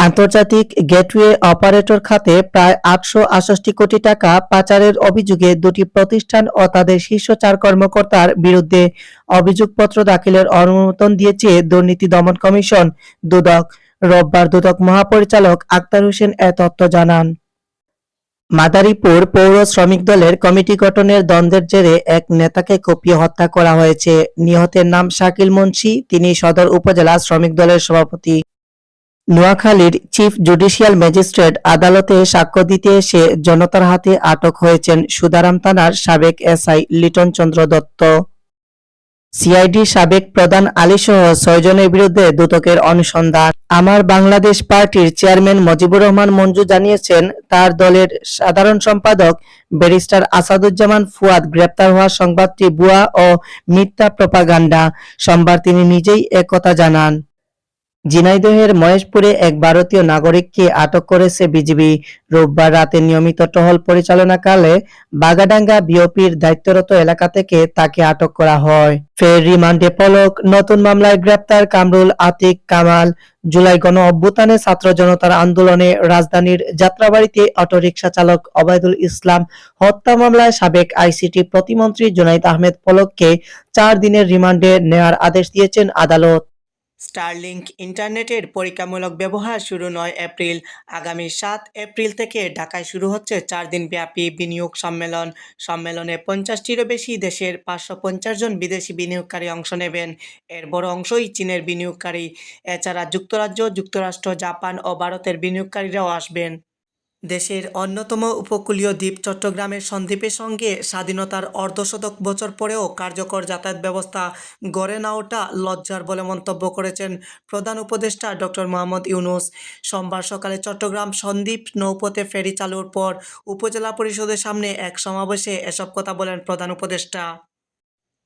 আন্তর্জাতিক gateway operator খাতে প্রায় ৮৬৮ কোটি টাকা পাচারের অভিযোগে দুটি প্রতিষ্ঠান ও তাদের শীর্ষ ৪ কর্মকর্তার বিরুদ্ধে অভিযোগপত্র দাখিলের অনুমোদন দিয়েছে দুর্নীতি দমন কমিশন দুদক। রোববার দুদক মহাপরিচালক আক্তার হোসেন এ তথ্য জানান। মাদারীপুর পৌর শ্রমিক দলের কমিটি গঠনের দ্বন্দ্বের জেরে এক নেতাকে কুপিয়ে হত্যা করা হয়েছে। নিহতের নাম শাকিল মুন্সি, তিনি সদর উপজেলা শ্রমিক দলের সভাপতি। নোয়াখালীর চিফ জুডিশিয়াল ম্যাজিস্ট্রেট আদালতে সাক্ষ্য দিতে এসে জনতার হাতে আটক হয়েছেন সুধারাম থানার সাবেক এসআই লিটন চন্দ্র দত্ত। সিআইডি সাবেক প্রধান আলীসহ ৬ জনের বিরুদ্ধে দুদকের অনুসন্ধান। আমার বাংলাদেশ পার্টির চেয়ারম্যান মুজিবুর রহমান মঞ্জু জানিয়েছেন, তার দলের সাধারণ সম্পাদক ব্যারিস্টার আসাদুজ্জামান ফুয়াদ গ্রেপ্তার হওয়ার সংবাদটি ভুয়া ও মিথ্যা প্রপাগান্ডা। সোমবার তিনি নিজেই একথা জানান। ঝিনাইদহের মহেশপুরে এক ভারতীয় নাগরিককে আটক করেছে বিজিবি। রোববার রাতে নিয়মিত টহল পরিচালনাকালে বাগাডাঙ্গা বিওপির দায়িত্বরত এলাকা থেকে তাকে আটক করা হয়। ফের রিমান্ডে পলক। নতুন মামলায় গ্রেপ্তার কামরুল আতিক কামাল। জুলাই গণ অভ্যুত্থানে ছাত্র জনতার আন্দোলনে রাজধানীর যাত্রাবাড়ীতে অটোরিকশা চালক ওবায়দুল ইসলাম হত্যা মামলায় সাবেক আইসিটি প্রতিমন্ত্রী জুনাইদ আহমেদ পলককে ৪ দিনের রিমান্ডে নেওয়ার আদেশ দিয়েছেন আদালত। স্টারলিংক ইন্টারনেটের পরীক্ষামূলক ব্যবহার শুরু ৯ এপ্রিল। আগামী ৭ এপ্রিল থেকে ঢাকায় শুরু হচ্ছে ৪ দিনব্যাপী বিনিয়োগ সম্মেলন। সম্মেলনে ৫০টিরও বেশি দেশের ৫৫০ জন বিদেশি বিনিয়োগকারী অংশ নেবেন। এর বড় অংশই চীনের বিনিয়োগকারী। এছাড়া যুক্তরাজ্য, যুক্তরাষ্ট্র, জাপান ও ভারতের বিনিয়োগকারীরাও আসবেন। দেশের অন্যতম উপকূলীয় দ্বীপ চট্টগ্রামের সন্দ্বীপের সঙ্গে স্বাধীনতার অর্ধশতক বছর পরেও কার্যকর যাতায়াত ব্যবস্থা গড়ে না ওঠা লজ্জার বলে মন্তব্য করেছেন প্রধান উপদেষ্টা ডক্টর মোহাম্মদ ইউনূস। সোমবার সকালে চট্টগ্রাম সন্দ্বীপ নৌপথে ফেরি চালুর পর উপজেলা পরিষদের সামনে এক সমাবেশে এসব কথা বলেন প্রধান উপদেষ্টা।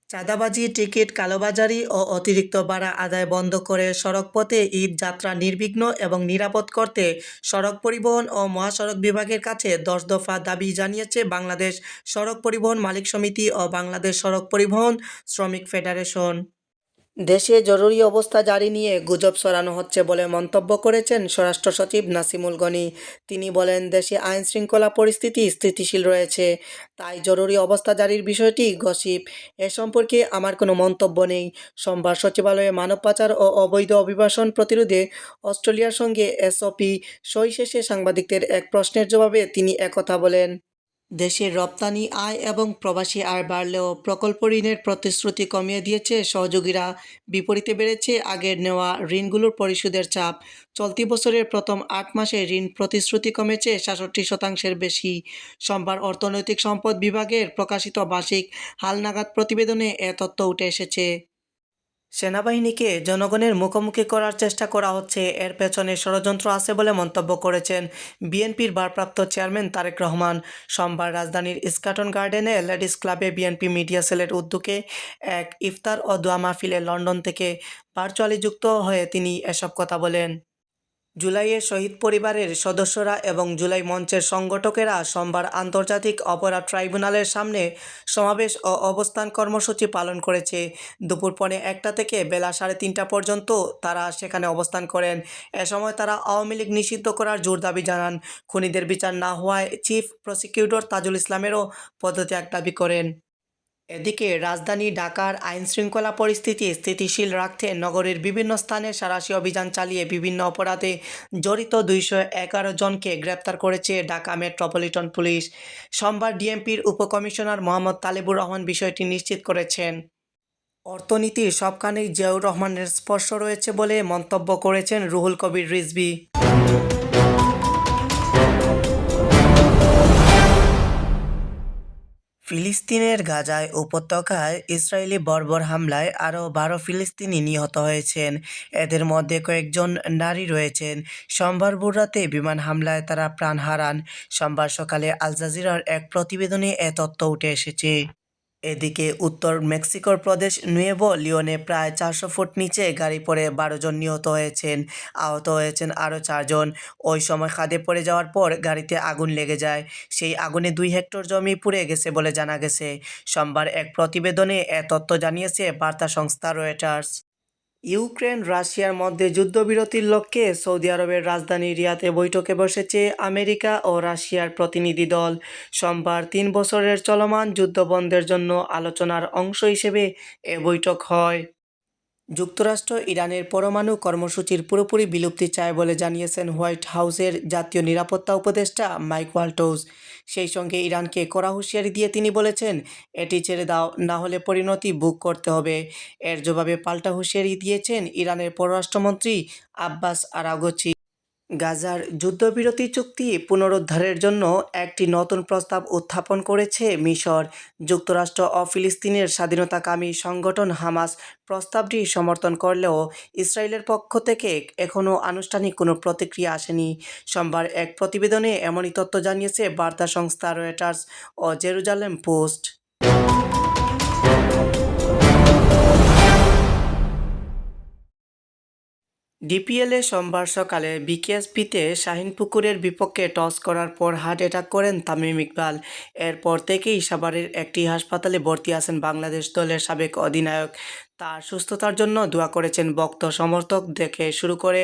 চাঁদাবাজি, টিকিট কালোবাজারি ও অতিরিক্ত ভাড়া আদায় বন্ধ করে সড়কপথে ঈদ যাত্রা নির্বিঘ্ন এবং নিরাপদ করতে সড়ক পরিবহন ও মহাসড়ক বিভাগের কাছে ১০ দফা দাবি জানিয়েছে বাংলাদেশ সড়ক পরিবহন মালিক সমিতি ও বাংলাদেশ সড়ক পরিবহন শ্রমিক ফেডারেশন। দেশে জরুরি অবস্থা জারি নিয়ে গুজব ছড়ানো হচ্ছে বলে মন্তব্য করেছেন স্বরাষ্ট্র সচিব নাসিমুল গনি। তিনি বলেন, দেশে আইনশৃঙ্খলা পরিস্থিতি স্থিতিশীল রয়েছে, তাই জরুরি অবস্থা জারির বিষয়টি গসিপ। এ সম্পর্কে আমার কোনো মন্তব্য নেই। সোমবার সচিবালয়ে মানব পাচার ও অবৈধ অভিবাসন প্রতিরোধে অস্ট্রেলিয়ার সঙ্গে এসওপি সই শেষে সাংবাদিকদের এক প্রশ্নের জবাবে তিনি একথা বলেন। দেশের রপ্তানি আয় এবং প্রবাসী আয় বাড়লেও প্রকল্প ঋণের প্রতিশ্রুতি কমিয়ে দিয়েছে সহযোগীরা। বিপরীতে বেড়েছে আগের নেওয়া ঋণগুলোর পরিশোধের চাপ। চলতি বছরের প্রথম ৮ মাসে ঋণ প্রতিশ্রুতি কমেছে ৬৭% বেশি। সোমবার অর্থনৈতিক সম্পদ বিভাগের প্রকাশিত মাসিক হালনাগাদ প্রতিবেদনে এ তথ্য উঠে এসেছে। সেনাবাহিনীকে জনগণের মুখোমুখি করার চেষ্টা করা হচ্ছে, এর পেছনে ষড়যন্ত্র আছে বলে মন্তব্য করেছেন বিএনপির ভারপ্রাপ্ত চেয়ারম্যান তারেক রহমান। সোমবার রাজধানীর ইস্কাটন গার্ডেনে লেডিস ক্লাবে বিএনপি মিডিয়া সেলের উদ্যোগে এক ইফতার ও দোয়া মাহফিলে লন্ডন থেকে ভার্চুয়ালি যুক্ত হয়ে তিনি এসব কথা বলেন। জুলাইয়ে শহীদ পরিবারের সদস্যরা এবং জুলাই মঞ্চের সংগঠকেরা সোমবার আন্তর্জাতিক অপরাধ ট্রাইব্যুনালের সামনে সমাবেশ ও অবস্থান কর্মসূচি পালন করেছে। দুপুর ১:৩০ থেকে বেলা ৩:৩০ পর্যন্ত তারা সেখানে অবস্থান করেন। এ সময় তারা আওয়ামী লীগ নিষিদ্ধ করার জোর দাবি জানান। খুনিদের বিচার না হওয়ায় চিফ প্রসিকিউটর তাজুল ইসলামেরও পদত্যাগ দাবি করেন। এদিকে রাজধানী ঢাকার আইনশৃঙ্খলা পরিস্থিতি স্থিতিশীল রাখতে নগরীর বিভিন্ন স্থানে সাঁড়াশি অভিযান চালিয়ে বিভিন্ন অপরাধে জড়িত ২১১ জনকে গ্রেপ্তার করেছে ঢাকা মেট্রোপলিটন পুলিশ। সোমবার ডিএমপির উপকমিশনার মোহাম্মদ তালেবুর রহমান বিষয়টি নিশ্চিত করেছেন। অর্থনীতির সবখানেই জিয়াউর রহমানের স্পর্শ রয়েছে বলে মন্তব্য করেছেন রুহুল কবির রিজভী। ফিলিস্তিনের গাজায় উপত্যকায় ইসরায়েলি বর্বর হামলায় আরও ১২ ফিলিস্তিনি নিহত হয়েছেন। এদের মধ্যে কয়েকজন নারী রয়েছেন। সোমবার ভোররাতে বিমান হামলায় তারা প্রাণ হারান। সোমবার সকালে আল জাজিরার এক প্রতিবেদনে এ তথ্য উঠে এসেছে। এদিকে উত্তর মেক্সিকোর প্রদেশ নুয়েভো লিওনে প্রায় ৪০০ ফুট নিচে গাড়ি পড়ে ১২ জন নিহত হয়েছেন। আহত হয়েছেন আরও ৪ জন। ওই সময় খাদে পড়ে যাওয়ার পর গাড়িতে আগুন লেগে যায়। সেই আগুনে ২ হেক্টর জমি পুড়ে গেছে বলে জানা গেছে। সোমবার এক প্রতিবেদনে এ তথ্য জানিয়েছে বার্তা সংস্থা রয়টার্স। ইউক্রেন রাশিয়ার মধ্যে যুদ্ধবিরতির লক্ষ্যে সৌদি আরবের রাজধানী রিয়াদে বৈঠকে বসেছে আমেরিকা ও রাশিয়ার প্রতিনিধি দল। সোমবার 3 বছরের চলমান যুদ্ধবন্ধের জন্য আলোচনার অংশ হিসেবে এ বৈঠক হয়। যুক্তরাষ্ট্র ইরানের পরমাণু কর্মসূচির পুরোপুরি বিলুপ্তি চায় বলে জানিয়েছেন হোয়াইট হাউসের জাতীয় নিরাপত্তা উপদেষ্টা মাইক ওয়াল্টজ। সেই সঙ্গে ইরানকে কড়া হুঁশিয়ারি দিয়ে তিনি বলেছেন, এটি ছেড়ে দাও, না হলে পরিণতি ভোগ করতে হবে। এর জবাবে পাল্টা হুঁশিয়ারি দিয়েছেন ইরানের পররাষ্ট্রমন্ত্রী আব্বাস আরাগচি। গাজার যুদ্ধবিরতি চুক্তি পুনরুদ্ধারের জন্য একটি নতুন প্রস্তাব উত্থাপন করেছে মিশর। যুক্তরাষ্ট্র ও ফিলিস্তিনের স্বাধীনতাকামী সংগঠন হামাস প্রস্তাবটি সমর্থন করলেও ইসরায়েলের পক্ষ থেকে এখনও আনুষ্ঠানিক কোনো প্রতিক্রিয়া আসেনি। সোমবার এক প্রতিবেদনে এমনই তথ্য জানিয়েছে বার্তা সংস্থা রয়টার্স ও জেরুজালেম পোস্ট। ডিপিএলে সোমবার সকালে বিকেএসপিতে শাহীনপুকুরের বিপক্ষে টস করার পর হার্ট অ্যাটাক করেন তামিম ইকবাল। এরপর থেকেই সাভারের একটি হাসপাতালে ভর্তি আছেন বাংলাদেশ দলের সাবেক অধিনায়ক। তার সুস্থতার জন্য দোয়া করেছেন ভক্ত সমর্থক থেকে শুরু করে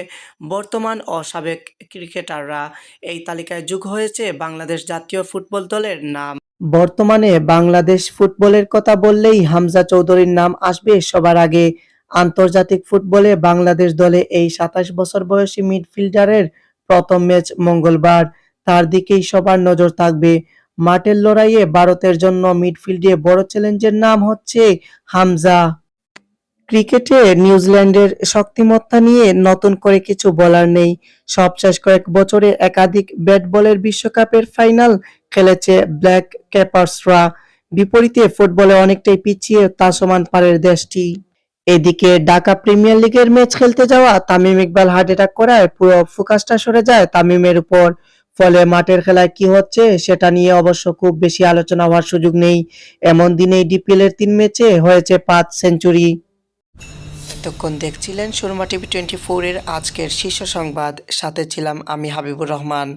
বর্তমান ও সাবেক ক্রিকেটাররা। এই তালিকায় যোগ হয়েছে বাংলাদেশ জাতীয় ফুটবল দলের নাম। বর্তমানে বাংলাদেশ ফুটবলের কথা বললেই হামজা চৌধুরীর নাম আসবে সবার আগে। আন্তর্জাতিক ফুটবলে বাংলাদেশ দলে এই ২৭ বছর বয়সী মিডফিল্ডারের প্রথম ম্যাচ মঙ্গলবার। তার দিকেই সবার নজর থাকবে। মাঠের লড়াইয়ে ভারতের জন্য মিডফিল্ডে বড় চ্যালেঞ্জের নাম হচ্ছে হামজা। ক্রিকেটে নিউজিল্যান্ডের শক্তিমত্তা নিয়ে নতুন করে কিছু বলার নেই। সবশেষ কয়েক বছরে একাধিক ব্যাট বলের বিশ্বকাপের ফাইনাল খেলেছে ব্ল্যাক ক্যাপার্সরা। বিপরীতে ফুটবলে অনেকটাই পিছিয়ে তাসমান পারের দেশটি। এদিকে ঢাকা প্রিমিয়ার লিগের ম্যাচ খেলতে যাওয়া তামিম ইকবাল হার্ট অ্যাটাক করায় পুরো ফোকাসটা সরে যায় তামিমের উপর। ফলে মাঠের খেলায় কি হচ্ছে সেটা নিয়ে অবশ্য খুব বেশি আলোচনা হওয়ার সুযোগ নেই। এমন দিনেই ডিপিএল এর 3 ম্যাচে হয়েছে 5 সেঞ্চুরি। এতক্ষণ দেখছিলেন সুরমা টিভি 24 এর আজকের শীর্ষ সংবাদ। সাথে ছিলাম আমি হাবিবুর রহমান।